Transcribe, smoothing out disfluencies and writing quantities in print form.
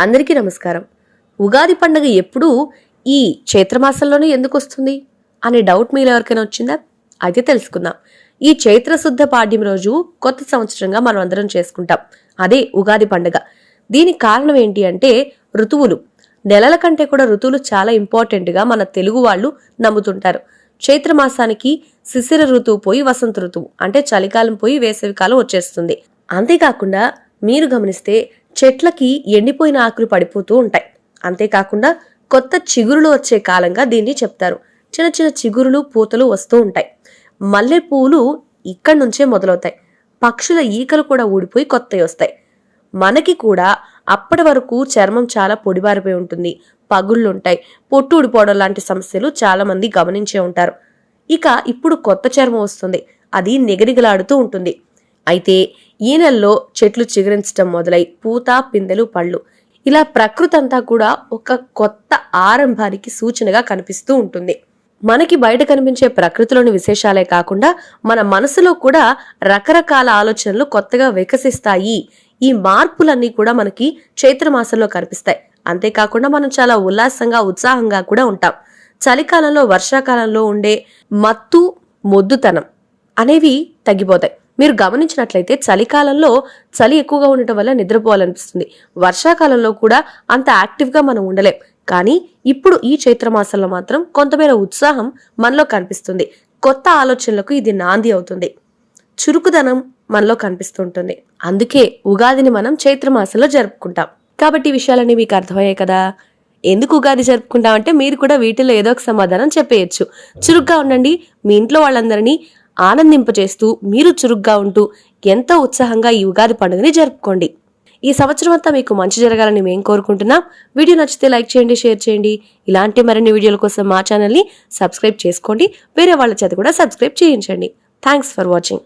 అందరికీ నమస్కారం. ఉగాది పండుగ ఎప్పుడూ ఈ చైత్రమాసంలోనే ఎందుకు వస్తుంది అనే డౌట్ మీలో ఎవరికైనా వచ్చిందా? అయితే తెలుసుకుందాం. ఈ చైత్రశుద్ధ పాడ్యం రోజు కొత్త సంవత్సరంగా మనం అందరం చేసుకుంటాం. అదే ఉగాది పండుగ. దీనికి కారణం ఏంటి అంటే ఋతువులు. నెలల కంటే కూడా ఋతువులు చాలా ఇంపార్టెంట్గా మన తెలుగు వాళ్ళు నమ్ముతుంటారు. చైత్రమాసానికి శిశిర ఋతువు పోయి వసంత ఋతువు అంటే చలికాలం పోయి వేసవికాలం వచ్చేస్తుంది. అంతేకాకుండా మీరు గమనిస్తే చెట్లకి ఎండిపోయిన ఆకులు పడిపోతూ ఉంటాయి. అంతేకాకుండా కొత్త చిగురులు వచ్చే కాలంగా దీన్ని చెప్తారు. చిన్న చిన్న చిగురులు పూతలు వస్తూ ఉంటాయి. మల్లె పువ్వులు ఇక్కడి నుంచే మొదలవుతాయి. పక్షుల ఈకలు కూడా ఊడిపోయి కొత్తవి వస్తాయి. మనకి కూడా అప్పటి వరకు చర్మం చాలా పొడిబారిపోయి ఉంటుంది, పగుళ్ళుంటాయి, పొట్టు ఊడిపోవడం లాంటి సమస్యలు చాలా మంది గమనించే ఉంటారు. ఇక ఇప్పుడు కొత్త చర్మం వస్తుంది, అది నిగనిగలాడుతూ ఉంటుంది. అయితే ఈ నెలలో చెట్లు చిగురించడం మొదలై పూత పిందెలు పళ్ళు ఇలా ప్రకృతి అంతా కూడా ఒక కొత్త ఆరంభానికి సూచనగా కనిపిస్తూ ఉంటుంది. మనకి బయట కనిపించే ప్రకృతిలోని విశేషాలే కాకుండా మన మనసులో కూడా రకరకాల ఆలోచనలు కొత్తగా వికసిస్తాయి. ఈ మార్పులన్నీ కూడా మనకి చైత్రమాసంలో కనిపిస్తాయి. అంతేకాకుండా మనం చాలా ఉల్లాసంగా ఉత్సాహంగా కూడా ఉంటాం. చలికాలంలో వర్షాకాలంలో ఉండే మత్తు మొద్దుతనం అనేవి తగ్గిపోతాయి. మీరు గమనించినట్లయితే చలికాలంలో చలి ఎక్కువగా ఉండటం వల్ల నిద్రపోవాలనిపిస్తుంది. వర్షాకాలంలో కూడా అంత యాక్టివ్గా మనం ఉండలేం. కానీ ఇప్పుడు ఈ చైత్రమాసంలో మాత్రం కొంతమేర ఉత్సాహం మనలో కనిపిస్తుంది. కొత్త ఆలోచనలకు ఇది నాంది అవుతుంది. చురుకుదనం మనలో కనిపిస్తుంటుంది. అందుకే ఉగాదిని మనం చైత్రమాసంలో జరుపుకుంటాం. కాబట్టి ఈ విషయాలన్నీ మీకు అర్థమయ్యాయి కదా. ఎందుకు ఉగాది జరుపుకుంటామంటే మీరు కూడా వీటిలో ఏదో ఒక సమాధానం చెప్పేయచ్చు. చురుగ్గా ఉండండి. మీ ఇంట్లో వాళ్ళందరినీ ఆనందింపజేస్తూ మీరు చురుగ్గా ఉంటూ ఎంతో ఉత్సాహంగా ఈ ఉగాది పండుగని జరుపుకోండి. ఈ సంవత్సరం అంతా మీకు మంచి జరగాలని మేము కోరుకుంటున్నాం. వీడియో నచ్చితే లైక్ చేయండి, షేర్ చేయండి. ఇలాంటి మరిన్ని వీడియోల కోసం మా ఛానల్ని సబ్స్క్రైబ్ చేసుకోండి. వేరే వాళ్ళ చేత కూడా సబ్స్క్రైబ్ చేయించండి. Thanks for watching.